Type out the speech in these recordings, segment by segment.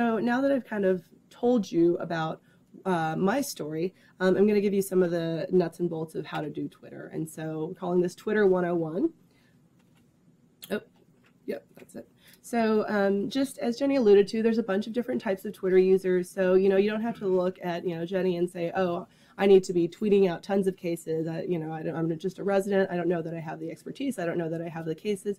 So now that I've kind of told you about my story, I'm going to give you some of the nuts and bolts of how to do Twitter. And so we're calling this Twitter 101. Oh, yep, that's it. So just as Jenny alluded to, there's a bunch of different types of Twitter users. So, you don't have to look at, Jenny and say, oh, I need to be tweeting out tons of cases. I'm just a resident. I don't know that I have the expertise. I don't know that I have the cases.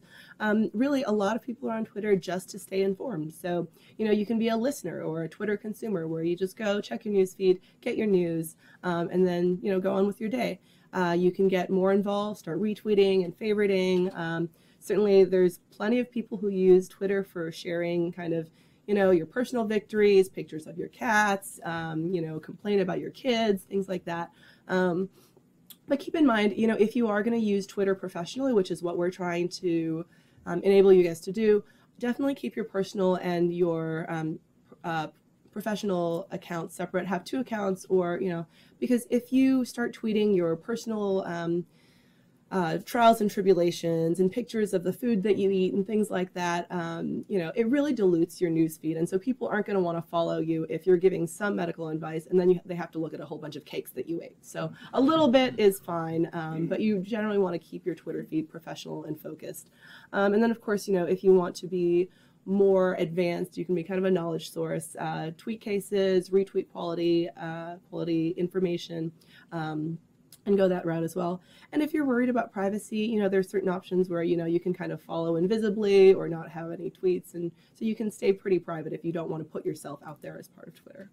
Really, a lot of people are on Twitter just to stay informed. So, you can be a listener or a Twitter consumer where you just go check your news feed, get your news, and then, go on with your day. You can get more involved, start retweeting and favoriting. Certainly, there's plenty of people who use Twitter for sharing kind of, your personal victories, pictures of your cats, complain about your kids, things like that. But keep in mind, if you are going to use Twitter professionally, which is what we're trying to enable you guys to do, definitely keep your personal and your professional accounts separate. Have two accounts, or, because if you start tweeting your personal trials and tribulations and pictures of the food that you eat and things like that, it really dilutes your news feed. And so people aren't going to want to follow you if you're giving some medical advice and then they have to look at a whole bunch of cakes that you ate. So a little bit is fine, but you generally want to keep your Twitter feed professional and focused. And then, of course, if you want to be more advanced, you can be kind of a knowledge source, tweet cases, retweet quality information, and go that route as well. And if you're worried about privacy, there's certain options where, you can kind of follow invisibly or not have any tweets. And so you can stay pretty private if you don't want to put yourself out there as part of Twitter.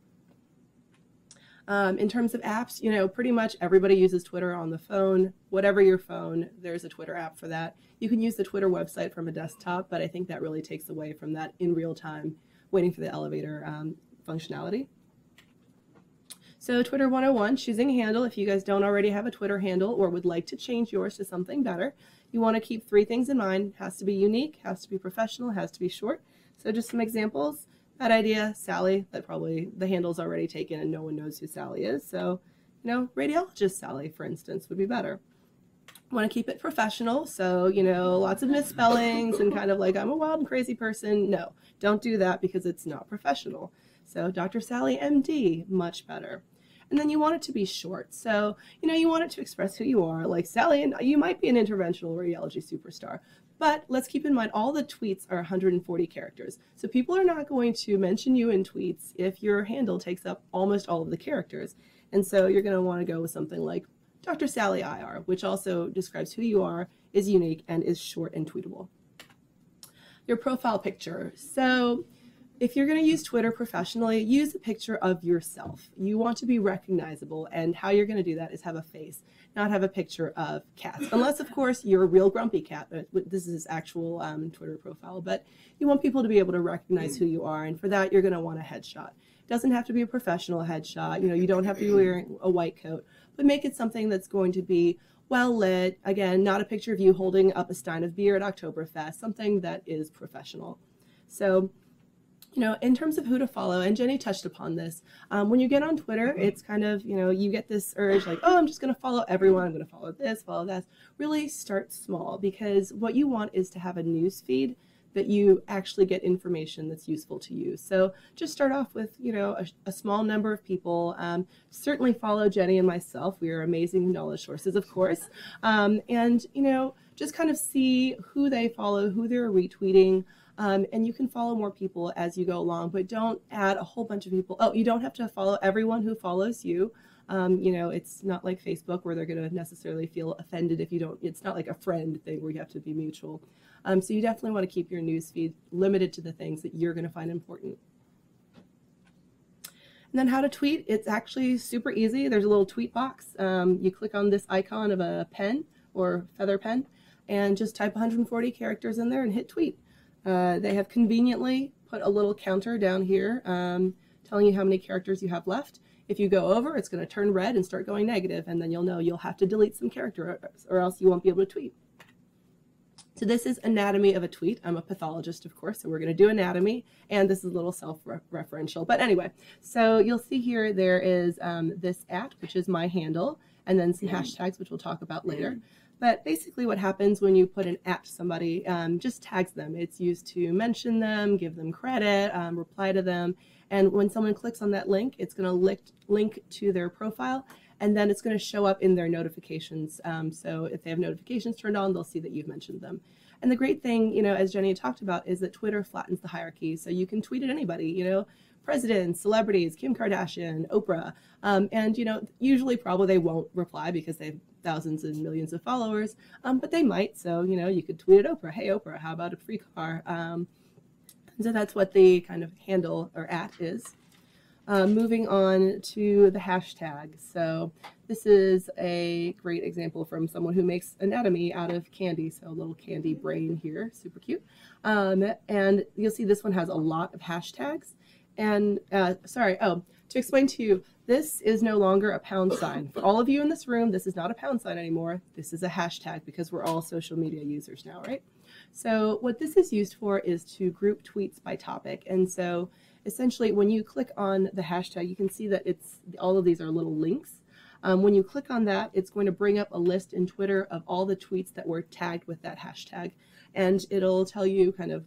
In terms of apps, pretty much everybody uses Twitter on the phone. Whatever your phone, there's a Twitter app for that. You can use the Twitter website from a desktop, but I think that really takes away from that in real time, waiting for the elevator functionality. So Twitter 101, choosing a handle. If you guys don't already have a Twitter handle or would like to change yours to something better, you want to keep three things in mind. Has to be unique, has to be professional, has to be short. So just some examples. Bad idea, Sally. That probably the handle's already taken and no one knows who Sally is. So, radiologist Sally, for instance, would be better. Want to keep it professional. So, lots of misspellings and kind of like, I'm a wild and crazy person. No, don't do that because it's not professional. So Dr. Sally, MD, much better. And then you want it to be short. So, you want it to express who you are. Like Sally, and you might be an interventional radiology superstar. But let's keep in mind, all the tweets are 140 characters. So people are not going to mention you in tweets if your handle takes up almost all of the characters. And so you're going to want to go with something like Dr. Sally IR, which also describes who you are, is unique, and is short and tweetable. Your profile picture. So if you're going to use Twitter professionally, use a picture of yourself. You want to be recognizable, and how you're going to do that is have a face, not have a picture of cats. Unless, of course, you're a real grumpy cat. This is his actual Twitter profile, but you want people to be able to recognize who you are, and for that, you're going to want a headshot. It doesn't have to be a professional headshot. You don't have to be wearing a white coat, but make it something that's going to be well lit. Again, not a picture of you holding up a stein of beer at Oktoberfest, something that is professional. So, in terms of who to follow, and Jenny touched upon this, when you get on Twitter, it's kind of, you get this urge like, oh, I'm just going to follow everyone. I'm going to follow this, follow that. Really start small, because what you want is to have a news feed that you actually get information that's useful to you. So just start off with, a small number of people. Certainly follow Jenny and myself. We are amazing knowledge sources, of course. And, just kind of see who they follow, who they're retweeting. And you can follow more people as you go along, but don't add a whole bunch of people. Oh, you don't have to follow everyone who follows you. It's not like Facebook where they're going to necessarily feel offended if you don't. It's not like a friend thing where you have to be mutual. So you definitely want to keep your newsfeed limited to the things that you're going to find important. And then how to tweet. It's actually super easy. There's a little tweet box. You click on this icon of a pen or feather pen and just type 140 characters in there and hit tweet. They have conveniently put a little counter down here telling you how many characters you have left. If you go over, it's going to turn red and start going negative, and then you'll know you'll have to delete some characters or else you won't be able to tweet. So this is anatomy of a tweet. I'm a pathologist, of course, so we're going to do anatomy, and this is a little self-referential. But anyway, so you'll see here there is this @ which is my handle, and then some hashtags, which we'll talk about later. But basically what happens when you put an @ to somebody, just tags them. It's used to mention them, give them credit, reply to them. And when someone clicks on that link, it's going to link to their profile, and then it's going to show up in their notifications. So if they have notifications turned on, they'll see that you've mentioned them. And the great thing, as Jenny talked about, is that Twitter flattens the hierarchy. So you can tweet at anybody, presidents, celebrities, Kim Kardashian, Oprah. And, usually probably they won't reply because they have thousands and millions of followers, but they might. So, you could tweet at Oprah, hey, Oprah, how about a free car? So that's what the kind of handle or @ is. Moving on to the hashtag. So this is a great example from someone who makes anatomy out of candy. So a little candy brain here, super cute. And you'll see this one has a lot of hashtags. And to explain to you, this is no longer a £. For all of you in this room, this is not a £. anymore. This is a hashtag because we're all social media users now, right? So what this is used for is to group tweets by topic. And so essentially when you click on the hashtag, you can see that all of these are little links. When you click on that, it's going to bring up a list in Twitter of all the tweets that were tagged with that hashtag. And it'll tell you kind of,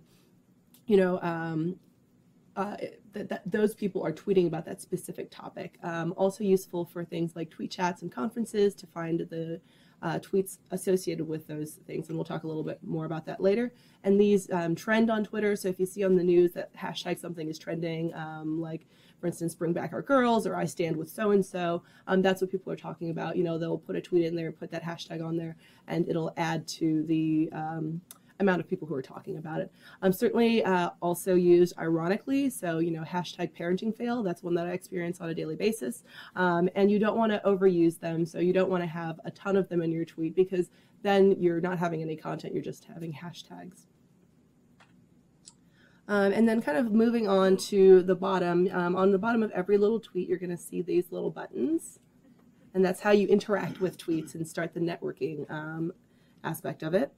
that those people are tweeting about that specific topic. Also useful for things like tweet chats and conferences to find the tweets associated with those things, and we'll talk a little bit more about that later. And these trend on Twitter, so if you see on the news that hashtag something is trending, like for instance, bring back our girls, or I stand with so-and-so, that's what people are talking about. They'll put a tweet in there, put that hashtag on there, and it'll add to the amount of people who are talking about it. Certainly also used ironically, so hashtag parenting fail, that's one that I experience on a daily basis, and you don't want to overuse them, so you don't want to have a ton of them in your tweet because then you're not having any content, you're just having hashtags. And then kind of moving on to the bottom, on the bottom of every little tweet you're going to see these little buttons, and that's how you interact with tweets and start the networking aspect of it.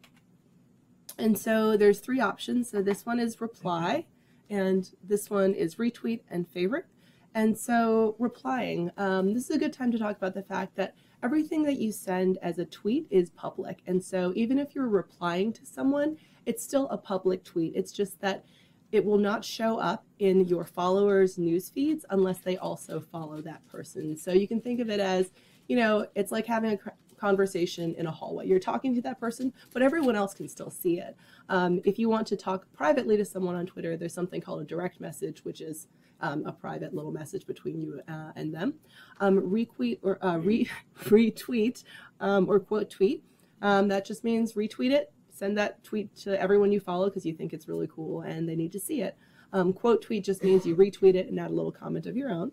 And so there's 3 options. So this one is reply, and this one is retweet and favorite. And so replying, this is a good time to talk about the fact that everything that you send as a tweet is public. And so even if you're replying to someone, it's still a public tweet. It's just that it will not show up in your followers' news feeds unless they also follow that person. So you can think of it as, it's like having a conversation in a hallway. You're talking to that person, but everyone else can still see it. If you want to talk privately to someone on Twitter, there's something called a direct message, which is a private little message between you and them. Retweet or retweet or quote tweet, that just means retweet it. Send that tweet to everyone you follow because you think it's really cool and they need to see it. Quote tweet just means you retweet it and add a little comment of your own.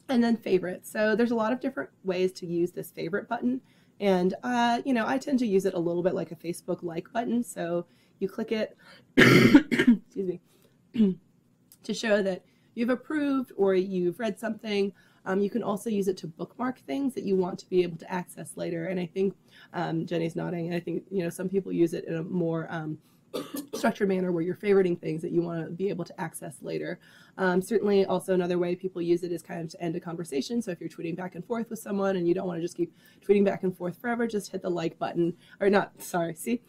And then favorite. So there's a lot of different ways to use this favorite button. And, I tend to use it a little bit like a Facebook like button. So you click it, excuse me, to show that you've approved or you've read something. You can also use it to bookmark things that you want to be able to access later. And I think Jenny's nodding. And I think, some people use it in a more structured manner where you're favoriting things that you want to be able to access later. Certainly also another way people use it is kind of to end a conversation. So if you're tweeting back and forth with someone and you don't want to just keep tweeting back and forth forever, just hit the like button, or not, sorry, see,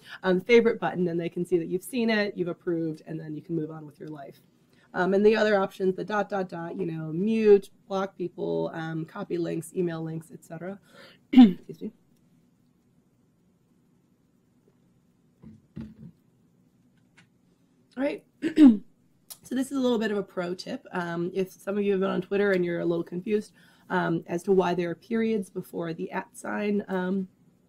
favorite button, and they can see that you've seen it, you've approved, and then you can move on with your life. And the other options, the ... mute, block people, copy links, email links, etc. Excuse me. All right, so this is a little bit of a pro tip. If some of you have been on Twitter and you're a little confused as to why there are periods before the @ sign,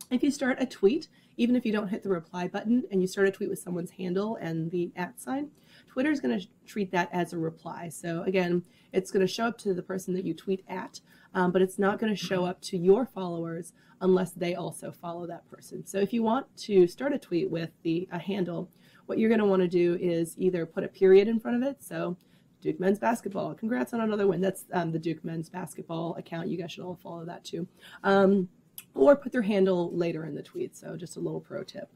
if you start a tweet, even if you don't hit the reply button and you start a tweet with someone's handle and the @ sign, Twitter is going to treat that as a reply. So again, it's going to show up to the person that you tweet at, but it's not going to show up to your followers unless they also follow that person. So if you want to start a tweet with a handle, what you're going to want to do is either put a period in front of it. So Duke men's basketball, congrats on another win. That's the Duke men's basketball account. You guys should all follow that too. Or put their handle later in the tweet. So just a little pro tip.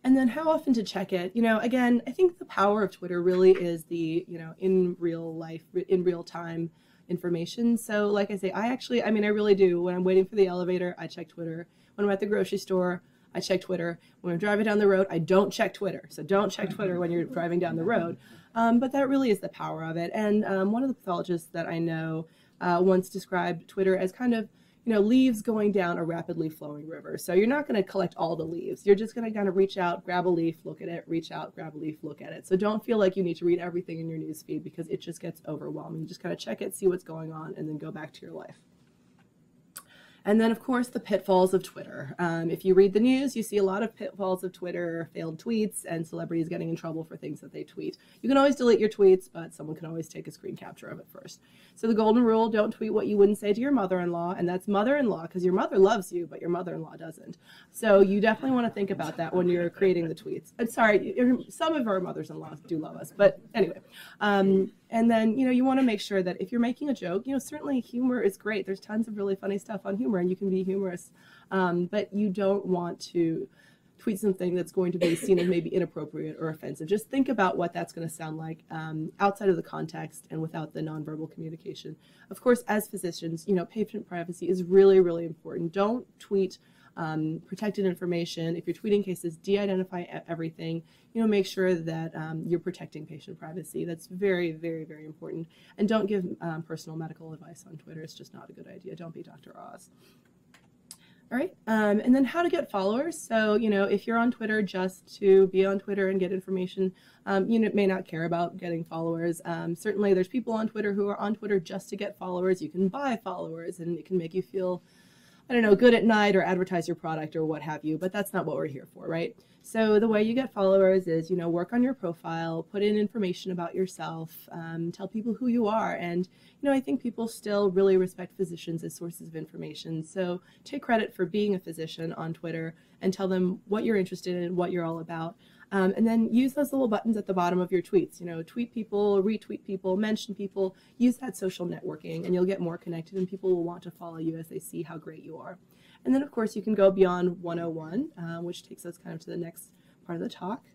And then how often to check it? Again, I think the power of Twitter really is the, in real life, in real time information. So like I say, I really do. When I'm waiting for the elevator, I check Twitter. When I'm at the grocery store, I check Twitter. When I'm driving down the road, I don't check Twitter. So don't check Twitter when you're driving down the road. But that really is the power of it. And one of the pathologists that I know once described Twitter as kind of, leaves going down a rapidly flowing river. So you're not going to collect all the leaves. You're just going to kind of reach out, grab a leaf, look at it, reach out, grab a leaf, look at it. So don't feel like you need to read everything in your newsfeed because it just gets overwhelming. You just kind of check it, see what's going on, and then go back to your life. And then, of course, the pitfalls of Twitter. If you read the news, you see a lot of pitfalls of Twitter, failed tweets, and celebrities getting in trouble for things that they tweet. You can always delete your tweets, but someone can always take a screen capture of it first. So the golden rule, don't tweet what you wouldn't say to your mother-in-law, and that's mother-in-law because your mother loves you, but your mother-in-law doesn't. So you definitely want to think about that when you're creating the tweets. I'm sorry, some of our mothers-in-law do love us, but anyway. And then, you want to make sure that if you're making a joke, certainly humor is great. There's tons of really funny stuff on humor, and you can be humorous. But you don't want to tweet something that's going to be seen as maybe inappropriate or offensive. Just think about what that's going to sound like outside of the context and without the nonverbal communication. Of course, as physicians, patient privacy is really, really important. Don't tweet protected information. If you're tweeting cases, de-identify everything. Make sure that you're protecting patient privacy. That's very, very, very important. And don't give personal medical advice on Twitter. It's just not a good idea. Don't be Dr. Oz. All right, and then how to get followers. So, if you're on Twitter just to be on Twitter and get information, you may not care about getting followers. Certainly, there's people on Twitter who are on Twitter just to get followers. You can buy followers, and it can make you feel, good at night or advertise your product or what have you, but that's not what we're here for, right? So the way you get followers is, work on your profile, put in information about yourself, tell people who you are. And, I think people still really respect physicians as sources of information. So take credit for being a physician on Twitter and tell them what you're interested in, what you're all about. And then use those little buttons at the bottom of your tweets. Tweet people, retweet people, mention people, use that social networking, and you'll get more connected, and people will want to follow you as they see how great you are. And then, of course, you can go beyond 101, which takes us kind of to the next part of the talk.